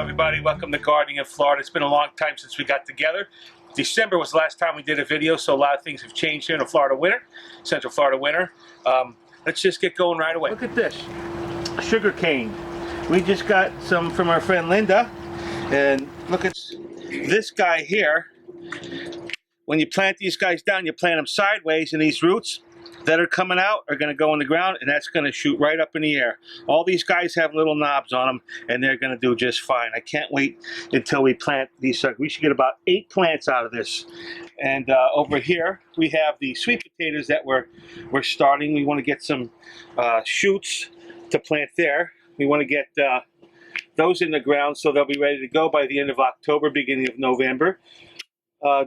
everybody, welcome to Gardening in Florida. It's been a long time since we got together. December was the last time we did a video, so a lot of things have changed here in the Florida winter, Central Florida winter. Let's just get going right away. Look at this, sugar cane. We just got some from our friend Linda, and look at this guy here. When you plant these guys down, you plant them sideways, and these roots that are coming out are going to go in the ground, and that's going to shoot right up in the air. All these guys have little knobs on them, and they're going to do just fine. I can't wait until we plant these. We should get about 8 plants out of this. And over here we have the sweet potatoes that we're starting. We want to get some shoots to plant there. We want to get those in the ground so they'll be ready to go by the end of October, beginning of November,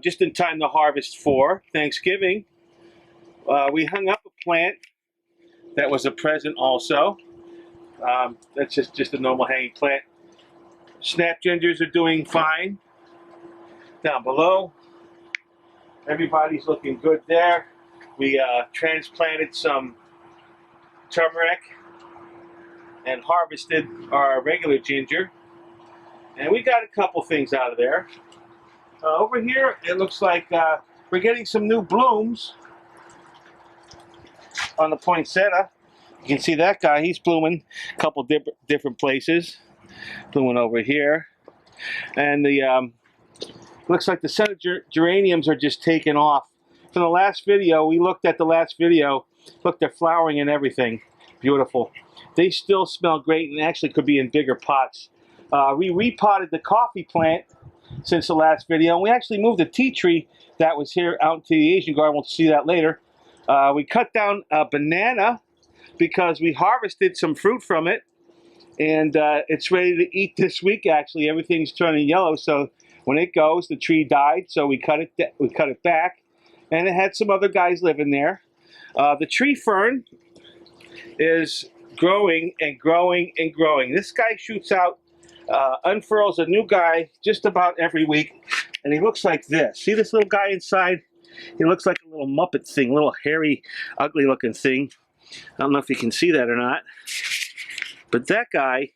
just in time to harvest for Thanksgiving. We hung up a plant that was a present also. That's just a normal hanging plant. Snap gingers are doing fine. Down below, everybody's looking good there. We transplanted some turmeric and harvested our regular ginger. And we got a couple things out of there. Over here, it looks like we're getting some new blooms on the poinsettia. You can see that guy, he's blooming a couple different places. Blooming over here. And the looks like the center geraniums are just taking off. From the last video, we looked at the last video. Look, they're flowering and everything. Beautiful. They still smell great and actually could be in bigger pots. We repotted the coffee plant since the last video. And we actually moved the tea tree that was here out into the Asian garden. We'll see that later. We cut down a banana because we harvested some fruit from it, and it's ready to eat this week. Actually, everything's turning yellow, so when it goes, the tree died, so we cut it back, and it had some other guys living there. The tree fern is growing and growing and growing. This guy shoots out, unfurls a new guy just about every week, and he looks like this. See this little guy inside? He looks like a little Muppet thing, a little hairy, ugly looking thing. I don't know if you can see that or not. But that guy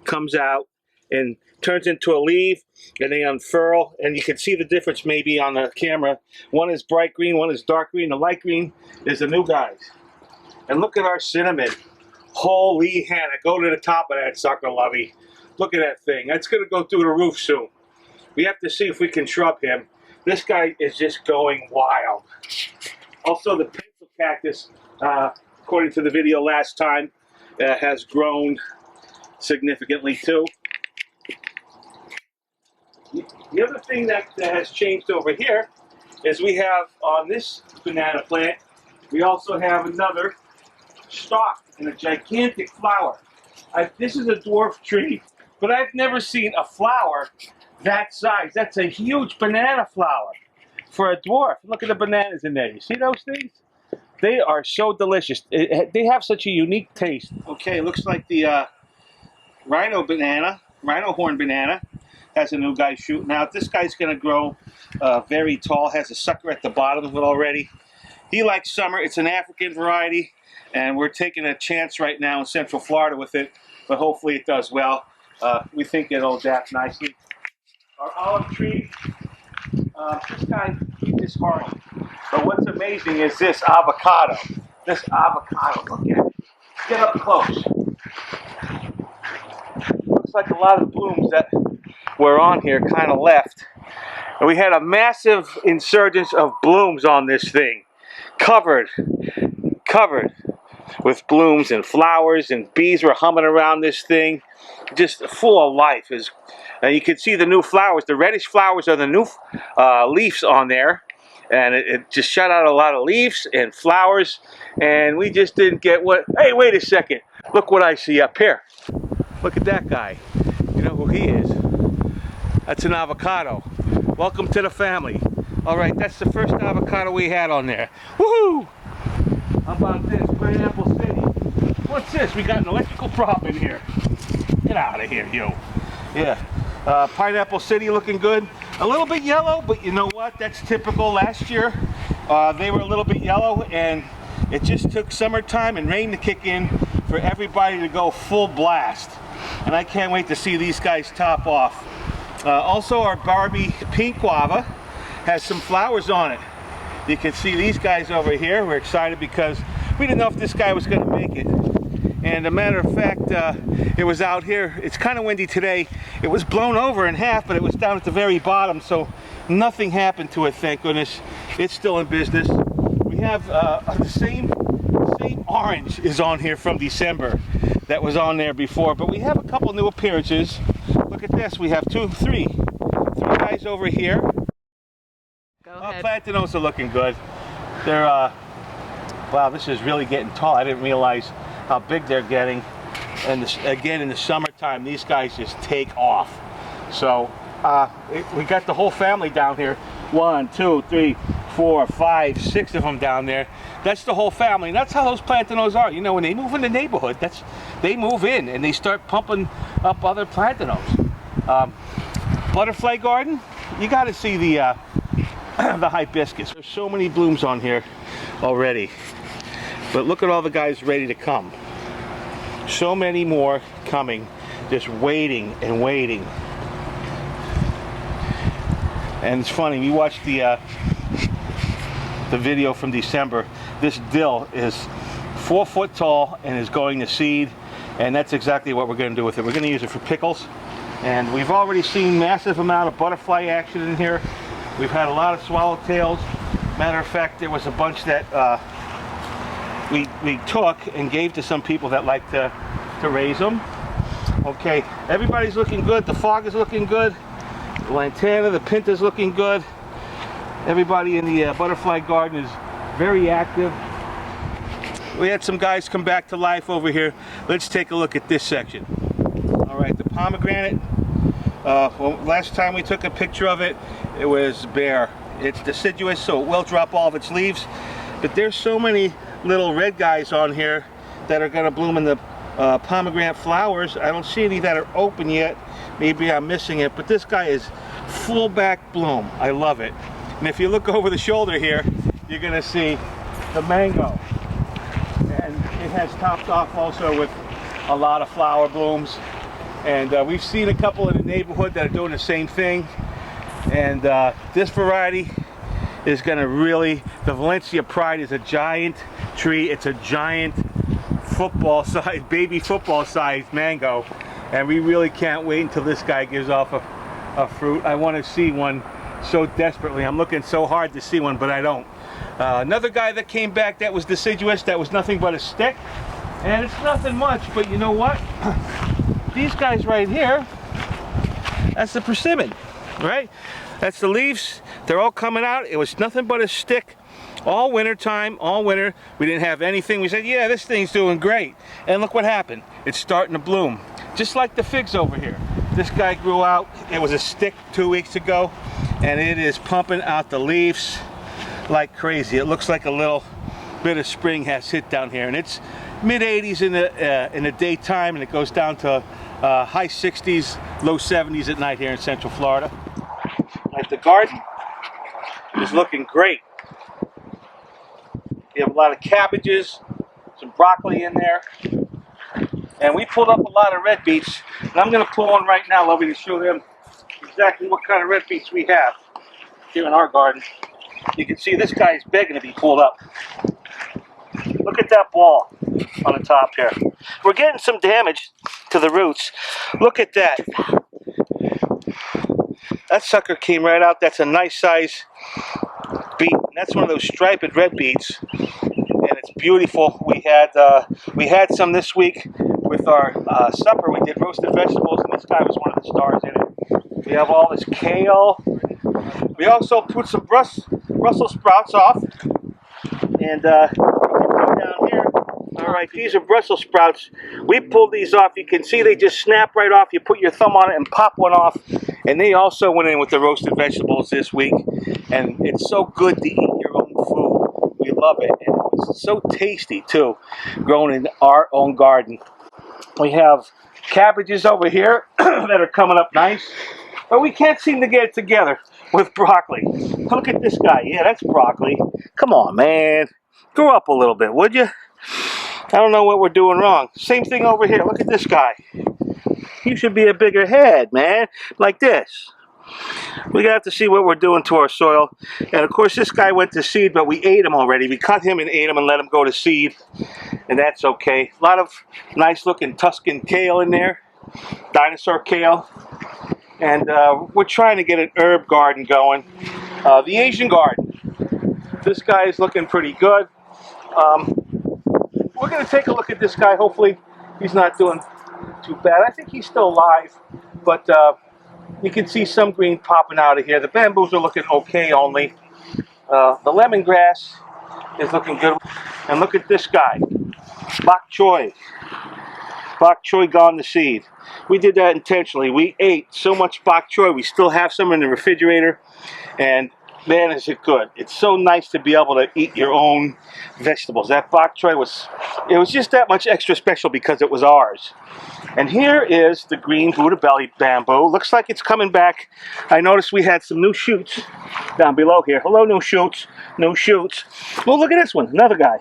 comes out and turns into a leaf, and they unfurl, and you can see the difference maybe on the camera. One is bright green, one is dark green. The light green is the new guys. And look at our cinnamon. Holy Hannah, go to the top of that sucker, Lovey. Look at that thing. That's going to go through the roof soon. We have to see if we can shrub him. This guy is just going wild. Also, the pencil cactus, according to the video last time, has grown significantly too. The other thing that has changed over here is we have on this banana plant, we also have another stalk and a gigantic flower. This is a dwarf tree, but I've never seen a flower that size. That's a huge banana flower for a dwarf. Look at the bananas in there. You see those things? They are so delicious. They have such a unique taste. Okay, looks like the rhino horn banana has a new guy shooting out. This guy's going to grow very tall, has a sucker at the bottom of it already. He likes summer. It's an African variety, and we're taking a chance right now in Central Florida with it, but hopefully it does well. We think it'll adapt nicely. Our olive tree, this guy, he's just hard. But what's amazing is this avocado. This avocado, look at it. Get up close. Looks like a lot of the blooms that were on here kind of left. And we had a massive insurgence of blooms on this thing. Covered with blooms and flowers, and bees were humming around this thing. Just full of life. And you can see the new flowers. The reddish flowers are the new leaves on there. And it just shot out a lot of leaves and flowers. And we just didn't get what... Hey, wait a second. Look what I see up here. Look at that guy. You know who he is? That's an avocado. Welcome to the family. All right, that's the first avocado we had on there. Woohoo! How about this? Pineapple City. What's this? We got an electrical prop in here. Get out of here, you. Yeah. Pineapple City looking good. A little bit yellow, but you know what? That's typical. Last year, they were a little bit yellow, and It just took summertime and rain to kick in for everybody to go full blast. And I can't wait to see these guys top off. Also, our Barbie pink guava has some flowers on it. You can see these guys over here. We're excited because we didn't know if this guy was going to make it. And a matter of fact, it was out here. It's kind of windy today. It was blown over in half, but it was down at the very bottom, so nothing happened to it, thank goodness. It's still in business. We have the same orange is on here from December that was on there before, but we have a couple new appearances. Look at this. We have three guys over here. Go ahead. Plantanos are looking good. They're wow, this is really getting tall. I didn't realize how big they're getting. And this, again, in the summertime, these guys just take off. So we got the whole family down here. 1, 2, 3, 4, 5, 6 of them down there. That's the whole family, and that's how those plantanos are. You know, when they move in the neighborhood, they move in and they start pumping up other plantanos. Butterfly garden, you got to see the hibiscus. There's so many blooms on here already, but look at all the guys ready to come. So many more coming, just waiting and waiting. And it's funny, we watched the video from December. This dill is 4 foot tall and is going to seed, and that's exactly what we're going to do with it. We're going to use it for pickles, and we've already seen massive amount of butterfly action in here. We've had a lot of swallowtails. Matter of fact, there was a bunch that we took and gave to some people that like to raise them. Okay, everybody's looking good. The fog is looking good. The lantana, the pinta's looking good. Everybody in the butterfly garden is very active. We had some guys come back to life over here. Let's take a look at this section. All right, the pomegranate. Well, last time we took a picture of it, it was bare. It's deciduous, so it will drop all of its leaves. But there's so many little red guys on here that are going to bloom in the pomegranate flowers. I don't see any that are open yet. Maybe I'm missing it, but this guy is full back bloom. I love it. And if you look over the shoulder here, you're going to see the mango. And it has topped off also with a lot of flower blooms. And we've seen a couple in the neighborhood that are doing the same thing. And this variety is going to really, the Valencia Pride is a giant tree. It's a giant football size, baby football sized mango. And we really can't wait until this guy gives off a fruit. I want to see one so desperately. I'm looking so hard to see one, but I don't. Another guy that came back that was deciduous, that was nothing but a stick. And it's nothing much, but you know what? These guys right here, that's the persimmon, right? That's the leaves. They're all coming out. It was nothing but a stick all winter time, all winter. We didn't have anything. We said, yeah, this thing's doing great. And look what happened. It's starting to bloom. Just like the figs over here. This guy grew out. It was a stick 2 weeks ago, and it is pumping out the leaves like crazy. It looks like a little bit of spring has hit down here, and it's mid-80s in the daytime, and it goes down to high 60s, low 70s at night here in Central Florida. Like the garden is looking great. You have a lot of cabbages, some broccoli in there, and we pulled up a lot of red beets. And I'm going to pull one right now, Lovey, to show them exactly what kind of red beets we have here in our garden. You can see this guy is begging to be pulled up. Look at that ball on the top here. We're getting some damage to the roots. Look at that. That sucker came right out. That's a nice size beet. And that's one of those striped red beets. And it's beautiful. We had some this week with our supper. We did roasted vegetables, and this guy was one of the stars in it. We have all this kale. We also put some Brussels sprouts off. And down here, all right, these are Brussels sprouts. We pulled these off. You can see they just snap right off. You put your thumb on it and pop one off. And they also went in with the roasted vegetables this week. And it's so good to eat your own food. We love it. And it's so tasty, too, grown in our own garden. We have cabbages over here that are coming up nice. But we can't seem to get it together with broccoli. Look at this guy. Yeah, that's broccoli. Come on, man. Grow up a little bit, would you? I don't know what we're doing wrong. Same thing over here. Look at this guy. You should be a bigger head, man. Like this. We're gonna have to see what we're doing to our soil. And of course this guy went to seed, but we ate him already. We cut him and ate him and let him go to seed. And that's okay. A lot of nice looking Tuscan kale in there. Dinosaur kale. And we're trying to get an herb garden going. The Asian garden. This guy is looking pretty good. We're gonna take a look at this guy. Hopefully he's not doing too bad. I think he's still alive, but you can see some green popping out of here. The bamboos are looking okay only. The lemongrass is looking good. And look at this guy, bok choy. Bok choy gone to seed. We did that intentionally. We ate so much bok choy. We still have some in the refrigerator, and man, is it good. It's so nice to be able to eat your own vegetables. That bok choy was just that much extra special because it was ours. And here is the green Buddha belly bamboo. Looks like it's coming back. I noticed we had some new shoots down below here. Hello, new shoots. New shoots. Well, look at this one. Another guy.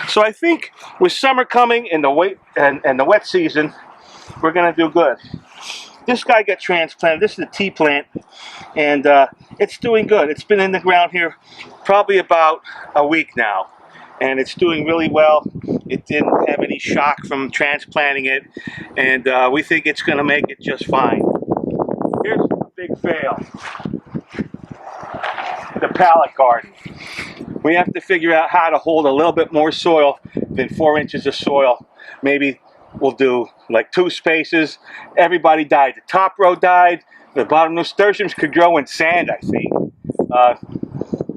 So I think with summer coming and the wet season, we're going to do good. This guy got transplanted. This is a tea plant, and it's doing good. It's been in the ground here probably about a week now, and it's doing really well. It didn't have any shock from transplanting it, and we think it's going to make it just fine. Here's a big fail. The pallet garden. We have to figure out how to hold a little bit more soil than 4 inches of soil. Maybe we'll do like 2 spaces. Everybody died. The top row died. The bottom nasturtiums could grow in sand, I think.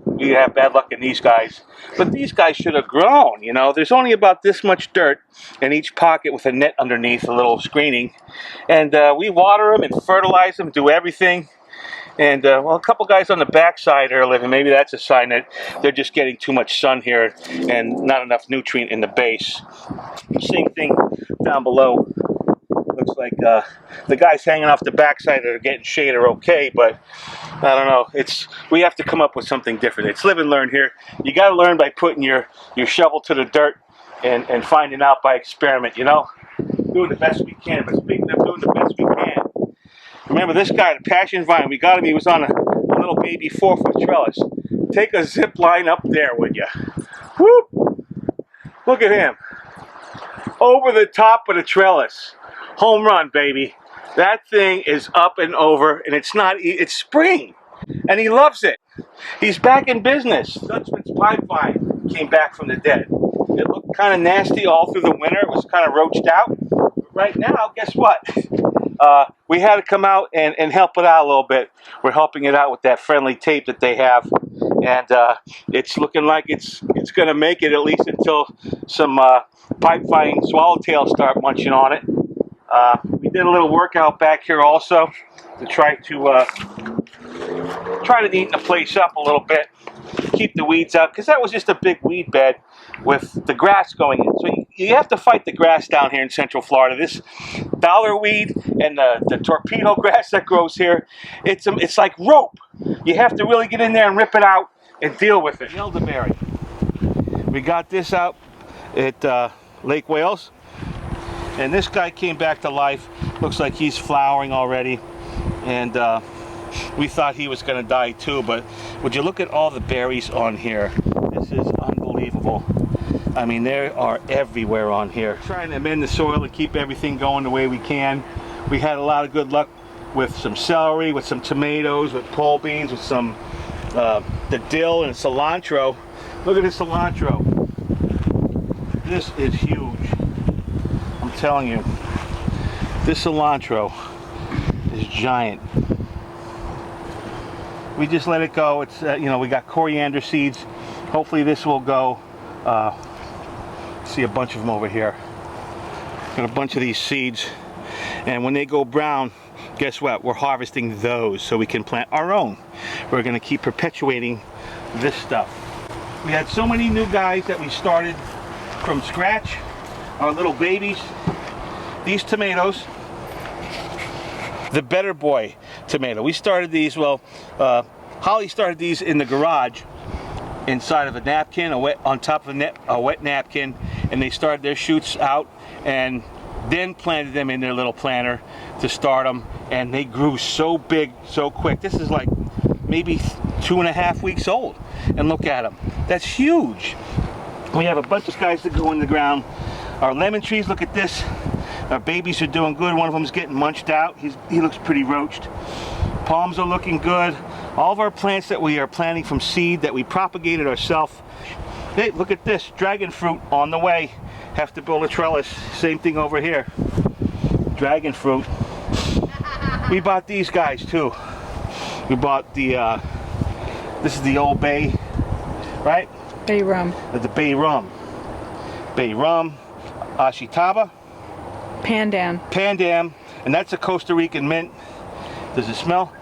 We have bad luck in these guys. But these guys should have grown, you know. There's only about this much dirt in each pocket with a net underneath, a little screening. And we water them and fertilize them, do everything. And, well, a couple guys on the backside are living. Maybe that's a sign that they're just getting too much sun here and not enough nutrient in the base. Same thing down below. Looks like the guys hanging off the backside that are getting shade are okay, but I don't know. We have to come up with something different. It's live and learn here. You got to learn by putting your shovel to the dirt and finding out by experiment, you know? Doing the best we can. But speaking of doing the best we can, remember this guy, the passion vine, we got him, he was on a little baby 4-foot trellis. Take a zip line up there, would you? Whoop! Look at him. Over the top of the trellis. Home run, baby. That thing is up and over, and it's spring, and he loves it. He's back in business. Dutchman's pipe vine came back from the dead. It looked kind of nasty all through the winter. It was kind of roached out. But right now, guess what? We had to come out and help it out a little bit. We're helping it out with that friendly tape that they have, and it's looking like it's going to make it at least until some pipe vine swallowtails start munching on it. We did a little workout back here also to try to neaten the place up a little bit, keep the weeds out, because that was just a big weed bed with the grass going in. So you have to fight the grass down here in Central Florida. This dollar weed and the torpedo grass that grows here, it's like rope. You have to really get in there and rip it out and deal with it. Elderberry. We got this out at Lake Wales. And this guy came back to life. Looks like he's flowering already. And we thought he was going to die too. But would you look at all the berries on here? This is unbelievable. I mean, they are everywhere on here. Trying to amend the soil and keep everything going the way we can. We had a lot of good luck with some celery, with some tomatoes, with pole beans, with some the dill and cilantro. Look at this cilantro. This is huge. I'm telling you, this cilantro is giant. We just let it go. It's you know, we got coriander seeds. Hopefully this will go. See a bunch of them over here. Got a bunch of these seeds, and when they go brown, guess what? We're harvesting those so we can plant our own. We're going to keep perpetuating this stuff. We had so many new guys that we started from scratch. Our little babies. These tomatoes, the Better Boy tomato. We started these, well, Holly started these in the garage inside of a napkin, on top of a wet napkin, and they started their shoots out and then planted them in their little planter to start them, and they grew so big so quick. This is like maybe 2.5 weeks old, and look at them. That's huge. We have a bunch of guys that go in the ground. Our lemon trees, look at this. Our babies are doing good. One of them's getting munched out. He looks pretty roached. Palms are looking good. All of our plants that we are planting from seed that we propagated ourselves. Hey, look at this, dragon fruit on the way. Have to build a trellis. Same thing over here. Dragon fruit. We bought these guys too. We bought the, this is the Old Bay, right? Bay rum. The Bay rum. Bay rum, Ashitaba. Pandan. And that's a Costa Rican mint. Does it smell?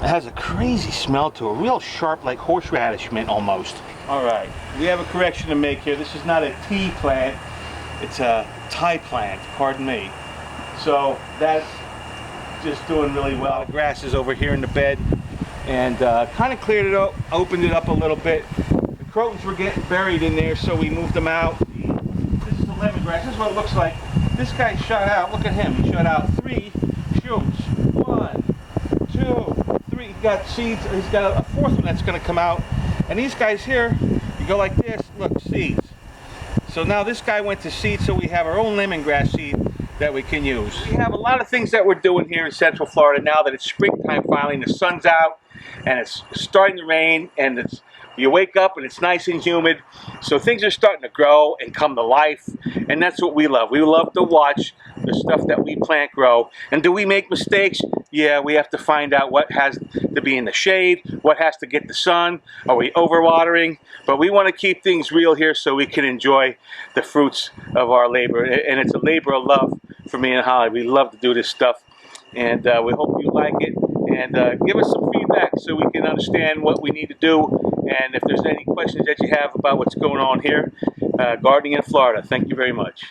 It has a crazy smell to it, real sharp, like horseradish mint almost. All right, we have a correction to make here. This is not a tea plant, it's a Thai plant, pardon me. So that's just doing really well. The grass is over here in the bed, and kind of cleared it up, opened it up a little bit. The crotons were getting buried in there, so we moved them out. This is the lemongrass. This is what it looks like. This guy shot out, look at him, he shot out 3 shoots. 1, 2, 3. He got seeds. He's got a 4th one that's going to come out. And these guys here, you go like this, look, seeds. So now this guy went to seed, so we have our own lemongrass seed that we can use. We have a lot of things that we're doing here in Central Florida now that it's springtime finally, and the sun's out, and it's starting to rain, and you wake up and it's nice and humid. So things are starting to grow and come to life, and that's what we love. We love to watch the stuff that we plant grow. And do we make mistakes? Yeah, we have to find out what has to be in the shade, what has to get the sun, are we overwatering? But we want to keep things real here so we can enjoy the fruits of our labor. And it's a labor of love for me and Holly. We love to do this stuff, and we hope you like it. And give us some feedback so we can understand what we need to do. And if there's any questions that you have about what's going on here, gardening in Florida. Thank you very much.